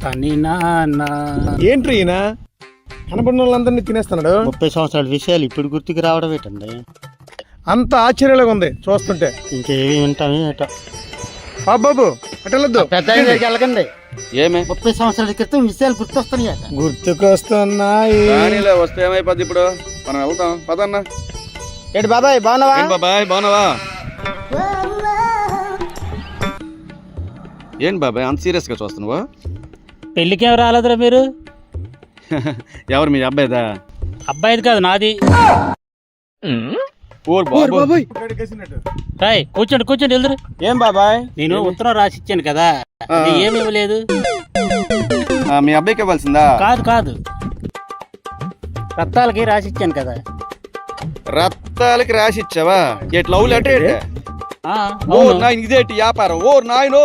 కానీ నాన్న ఏంట్రీ ఈయన కనబడిన వాళ్ళందరినీ తినేస్తున్నాడు. 30 సంవత్సరాల విషయాలు ఇప్పుడు గుర్తుకు రావడం ఏంటండి? అంత ఆశ్చర్యంగా ఉంది చూస్తుంటే. ఇంకేవి వింటామే ఏటో. బాబు అటెళ్ళొద్దు, పెద్ద ఆయన దగ్గరికి వెళ్ళకండి. ఏమే 30 సంవత్సరాల క్రితం విషయాలు గుర్తొస్తున్నాయి. గుర్తుకొస్తున్నాయి. వస్తే ఏమైపోద్ది ఇప్పుడు? మనం వెళ్తాం పదన్నా. ఏంటి బాబాయ్ బాగున్నావా? బాబాయ్ బాగున్నావా? ఏంటి బాబాయ్ అంత సీరియస్ గా చూస్తున్నావా? పెళ్ళికేం రాలేదురా మీరు? ఎవరు మీ అబ్బాయిదా? అబ్బాయిది కాదు నాది. బాబాయ్ రాయ్ కూర్చోండి వెళ్దురు. ఏం బాబాయ్? నేను ఉత్తరం రాసి ఇచ్చాను కదా, అది ఏమి ఇవ్వలేదు. మీ అబ్బాయికి ఇవ్వాల్సిందా? కాదు రత్తాలకి రాసి ఇచ్చాను కదా. రత్తాలకి రాసి ఇచ్చావా? At love letter? ఆ, ఓ అవును. నాయన ఇదేంటి వ్యాపారం? ఓ నాయనో